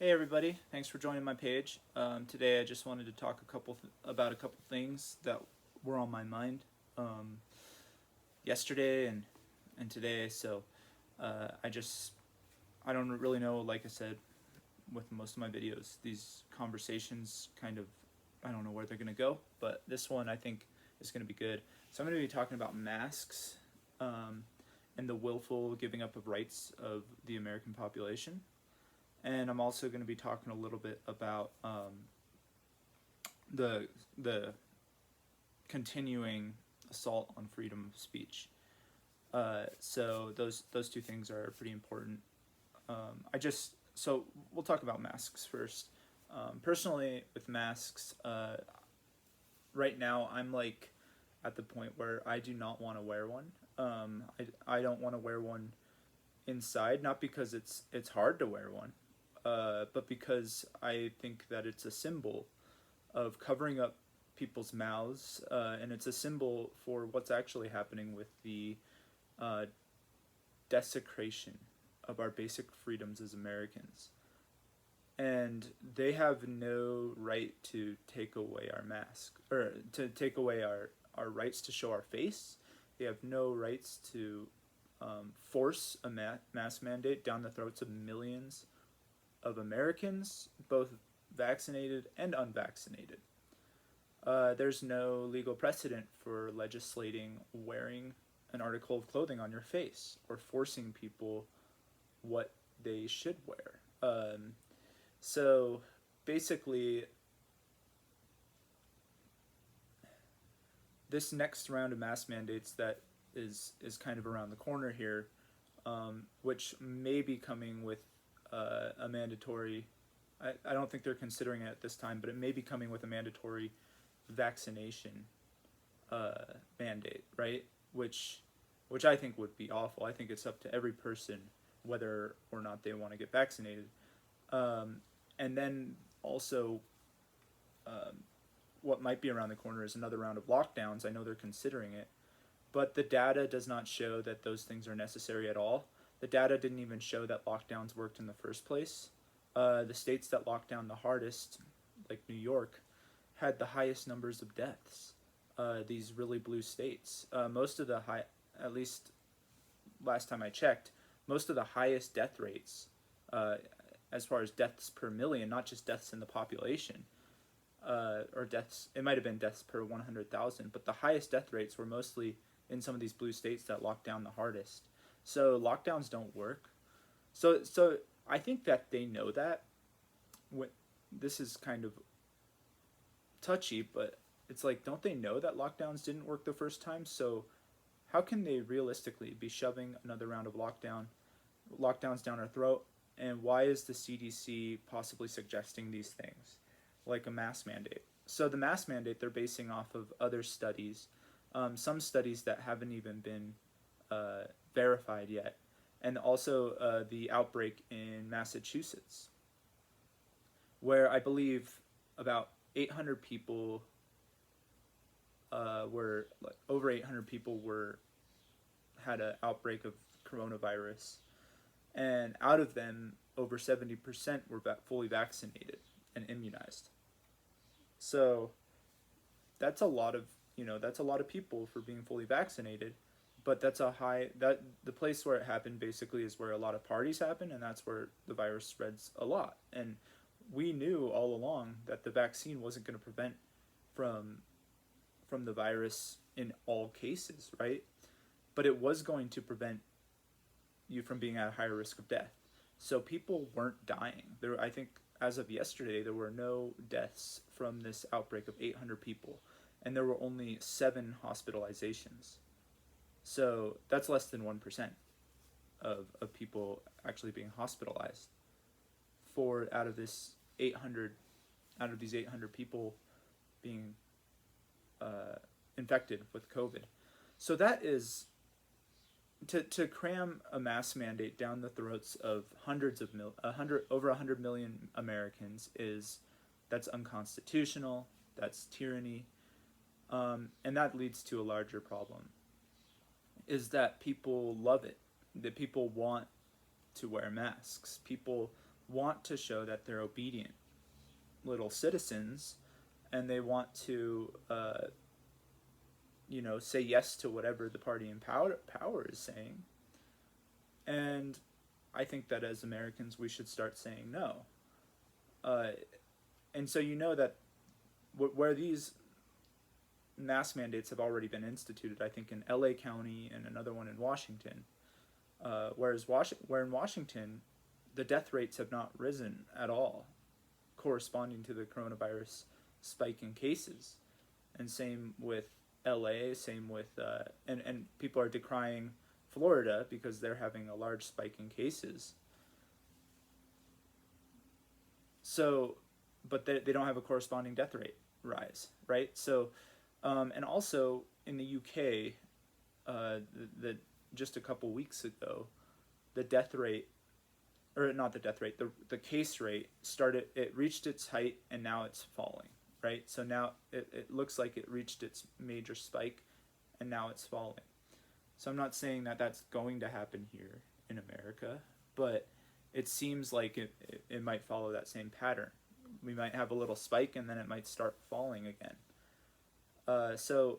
Hey everybody, thanks for joining my page. Today I just wanted to talk about a couple things that were on my mind yesterday and today. I don't really know. Like I said, with most of my videos, these conversations I don't know where they're gonna go, but this one I think is gonna be good. So I'm gonna be talking about masks um, and the willful giving up of rights of the American population. And I'm also going to be talking a little bit about the continuing assault on freedom of speech. So those two things are pretty important. So we'll talk about masks first. Personally, with masks, right now I'm like at the point where I do not want to wear one. I don't want to wear one inside, not because it's hard to wear one, but because I think that it's a symbol of covering up people's mouths, and it's a symbol for what's actually happening with the uh, desecration of our basic freedoms as Americans. And they have no right to take away our mask, or to take away our rights to show our face. They have no rights to force a mask mandate down the throats of millions of Americans, both vaccinated and unvaccinated. There's no legal precedent for legislating wearing an article of clothing on your face or forcing people what they should wear. So basically, this next round of mask mandates that is kind of around the corner here, which may be coming with a mandatory. I don't think they're considering it at this time, but it may be coming with a mandatory vaccination mandate, right? Which I think would be awful. I think it's up to every person whether or not they want to get vaccinated. And then also, what might be around the corner is another round of lockdowns. I know they're considering it, but the data does not show that those things are necessary at all. The data didn't even show that lockdowns worked in the first place. The states that locked down the hardest, like New York, had the highest numbers of deaths. These really blue states, most of the high, at least last time I checked, most of the highest death rates, as far as deaths per million, not just deaths in the population, or deaths, it might have been deaths per 100,000, but the highest death rates were mostly in some of these blue states that locked down the hardest. So lockdowns don't work. So I think that they know that. This is kind of touchy, but it's like, don't they know that lockdowns didn't work the first time? So how can they realistically be shoving another round of lockdowns down our throat? And why is the CDC possibly suggesting these things, like a mask mandate? So the mask mandate they're basing off of other studies, some studies that haven't even been verified yet, and also the outbreak in Massachusetts, where I believe about 800 people were like over 800 people were had an outbreak of coronavirus, and out of them, over 70% were fully vaccinated and immunized. So that's a lot of that's a lot of people for being fully vaccinated, but that's a high that the place where it happened basically is where a lot of parties happen, and that's where the virus spreads a lot. And we knew all along that the vaccine wasn't going to prevent from from the virus in all cases, right? But it was going to prevent you from being at a higher risk of death. So people weren't dying. I think as of yesterday, there were no deaths from this outbreak of 800 people, and there were only 7 hospitalizations. So that's less than 1% of people actually being hospitalized for out of these 800 people being infected with COVID. So that is to cram a mask mandate down the throats of over 100 million Americans that's unconstitutional. That's tyranny, and that leads to a larger problem. Is that people love it? That people want to wear masks. People want to show that they're obedient little citizens, and they want to, say yes to whatever the party in power is saying. And I think that as Americans, we should start saying no. Uh, and so that where these mask mandates have already been instituted, I think in LA County and another one in Washington. Where in Washington, the death rates have not risen at all, corresponding to the coronavirus spike in cases. And same with LA, same with, and people are decrying Florida because they're having a large spike in cases. So, but they don't have a corresponding death rate rise, right? So, and also in the UK, the just a couple weeks ago, the death rate, or not the death rate, the case rate it reached its height and now it's falling, right? So now it looks like it reached its major spike and now it's falling. So I'm not saying that that's going to happen here in America, but it seems like it might follow that same pattern. We might have a little spike and then it might start falling again. So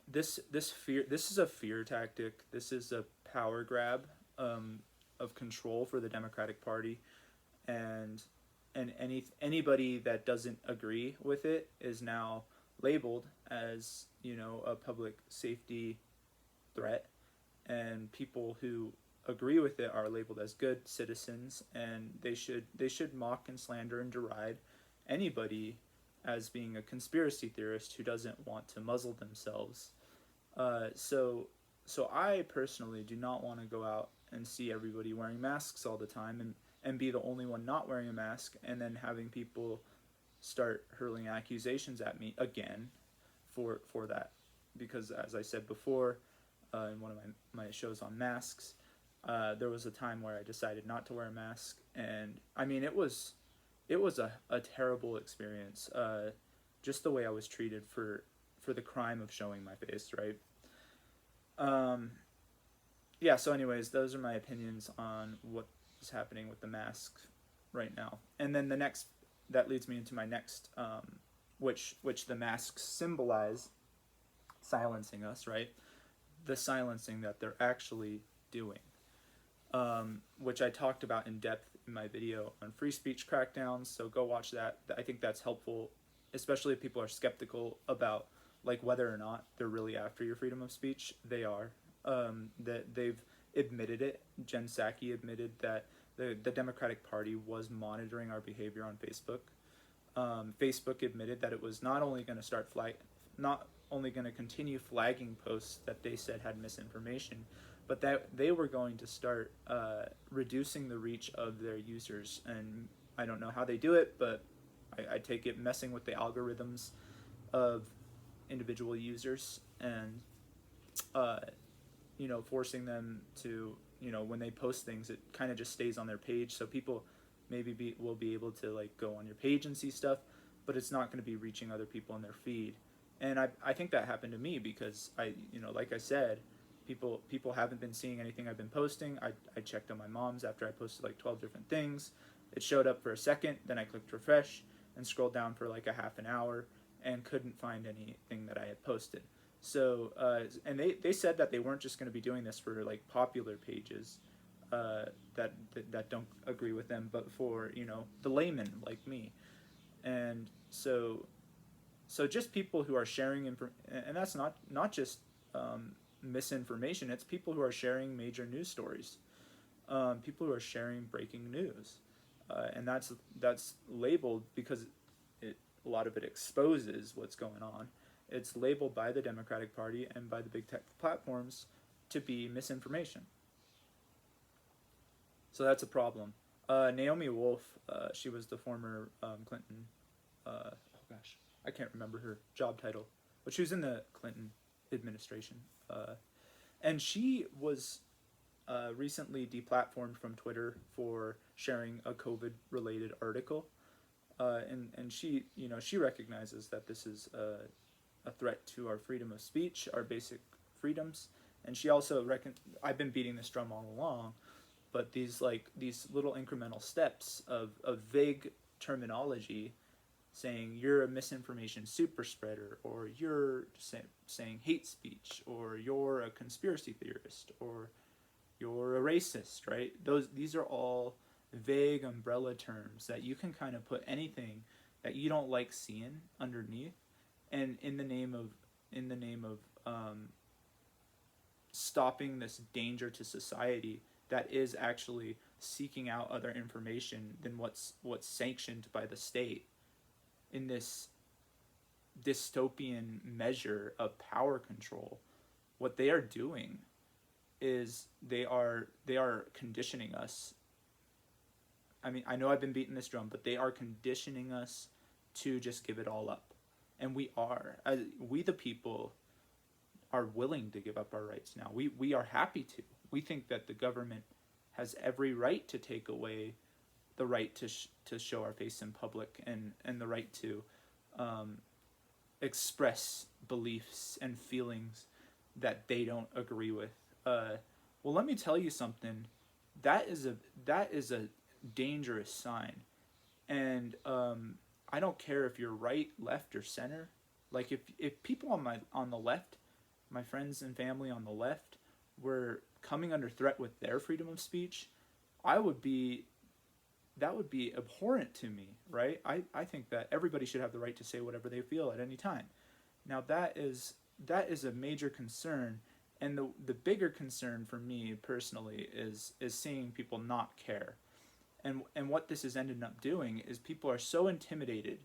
this is a fear tactic. This is a power grab of control for the Democratic Party, and anybody that doesn't agree with it is now labeled as a public safety threat, and people who agree with it are labeled as good citizens, and they should mock and slander and deride anybody as being a conspiracy theorist who doesn't want to muzzle themselves. So I personally do not want to go out and see everybody wearing masks all the time and be the only one not wearing a mask, and then having people start hurling accusations at me again for that. Because as I said before, in one of my shows on masks, there was a time where I decided not to wear a mask, and I mean it was a terrible experience. Just the way I was treated for the crime of showing my face, right? Yeah, so anyways, those are my opinions on what is happening with the masks right now. And then that leads me into my next, which the masks symbolize silencing us, right? The silencing that they're actually doing, which I talked about in depth in my video on free speech crackdowns, so go watch that. I think that's helpful, especially if people are skeptical about like whether or not they're really after your freedom of speech. They are. That they've admitted it. Jen Psaki admitted that the Democratic Party was monitoring our behavior on Facebook. Facebook admitted that it was not only going to continue flagging posts that they said had misinformation, but that they were going to start reducing the reach of their users. And I don't know how they do it, but I take it messing with the algorithms of individual users and forcing them to, when they post things, it kind of just stays on their page, so people maybe will be able to like go on your page and see stuff, but it's not going to be reaching other people in their feed. And I think that happened to me because like I said, people haven't been seeing anything I've been posting. I checked on my mom's after I posted like 12 different things. It showed up for a second, then I clicked refresh and scrolled down for like a half an hour and couldn't find anything that I had posted. So, and they said that they weren't just going to be doing this for like popular pages that don't agree with them, but for, the layman like me. And so just people who are sharing, and that's not just misinformation, it's people who are sharing major news stories, people who are sharing breaking news. And that's labeled because a lot of it exposes what's going on. It's labeled by the Democratic Party and by the big tech platforms to be misinformation. So that's a problem. Naomi Wolf, she was the former Clinton, I can't remember her job title, but she was in the Clinton administration. And she was recently deplatformed from Twitter for sharing a COVID-related article. And she, she recognizes that this is a threat to our freedom of speech, our basic freedoms. And she also I've been beating this drum all along, but these little incremental steps of vague terminology saying you're a misinformation super spreader, or you're saying hate speech, or you're a conspiracy theorist, or you're a racist, right? These are all vague umbrella terms that you can kind of put anything that you don't like seeing underneath, and in the name of stopping this danger to society that is actually seeking out other information than what's sanctioned by the state in this dystopian measure of power control. What they are doing is they are conditioning us. I mean, I know I've been beating this drum, but they are conditioning us to just give it all up. And we are. We the people are willing to give up our rights now. We are happy to. We think that the government has every right to take away the right to show our face in public, and the right to express beliefs and feelings that they don't agree with. Well, let me tell you something. That is a dangerous sign, and I don't care if you're right, left, or center. Like if people on the left, my friends and family on the left, were coming under threat with their freedom of speech, that would be abhorrent to me, right? I think that everybody should have the right to say whatever they feel at any time. Now that is a major concern, and the bigger concern for me personally is seeing people not care. And what this has ended up doing is people are so intimidated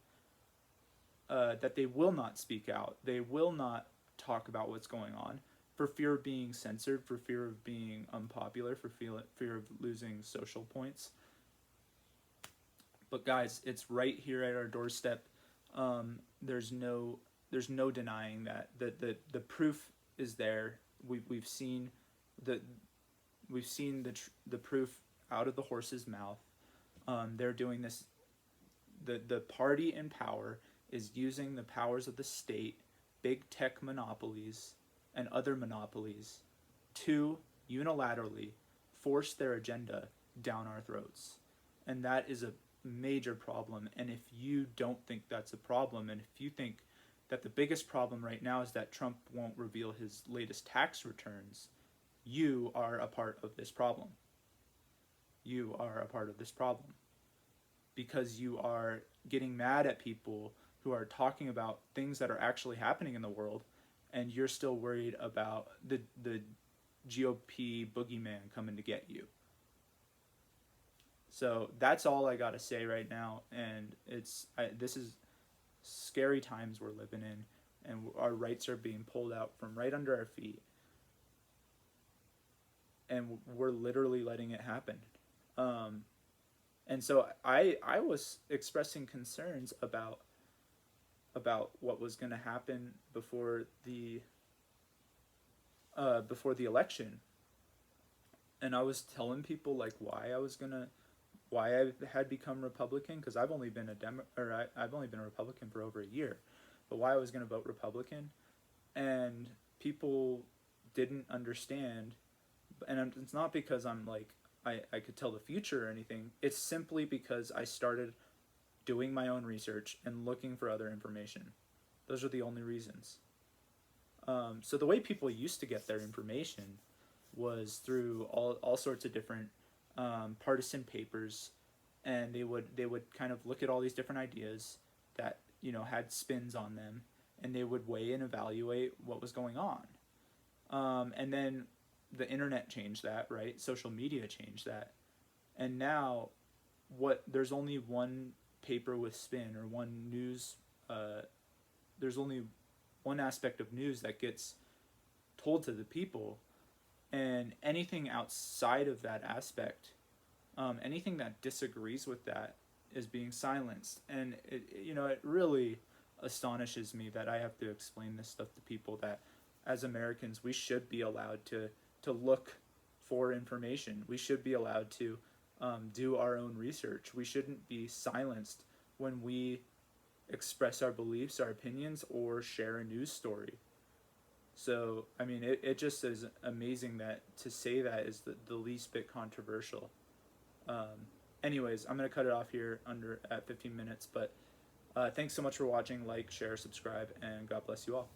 that they will not speak out. They will not talk about what's going on for fear of being censored, for fear of being unpopular, for fear of losing social points. But guys, it's right here at our doorstep. There's no denying that the proof is there. We've seen the proof out of the horse's mouth. They're doing this. The party in power is using the powers of the state, big tech monopolies, and other monopolies to unilaterally force their agenda down our throats. And that is a major problem. And if you don't think that's a problem, and if you think that the biggest problem right now is that Trump won't reveal his latest tax returns, you are a part of this problem. You are a part of this problem. Because you are getting mad at people who are talking about things that are actually happening in the world, and you're still worried about the GOP boogeyman coming to get you. So that's all I gotta say right now, and this is scary times we're living in, and our rights are being pulled out from right under our feet, and we're literally letting it happen. And so I was expressing concerns about what was going to happen before the election, and I was telling people like why I had become Republican, because I've only been I've only been a Republican for over a year, but why I was going to vote Republican, and people didn't understand, and it's not because I'm like I could tell the future or anything. It's simply because I started doing my own research and looking for other information. Those are the only reasons. So the way people used to get their information was through all sorts of different partisan papers, and they would kind of look at all these different ideas that had spins on them, and they would weigh and evaluate what was going on. And then the internet changed that, right? Social media changed that, and now there's only one paper with spin, or one news. There's only one aspect of news that gets told to the people, and anything outside of that aspect, anything that disagrees with that, is being silenced. And it really astonishes me that I have to explain this stuff to people, that as Americans we should be allowed to look for information. We should be allowed to do our own research. We shouldn't be silenced when we express our beliefs, our opinions, or share a news story. So, I mean, it just is amazing that to say that is the least bit controversial. Anyways, I'm going to cut it off here at 15 minutes, but thanks so much for watching. Like, share, subscribe, and God bless you all.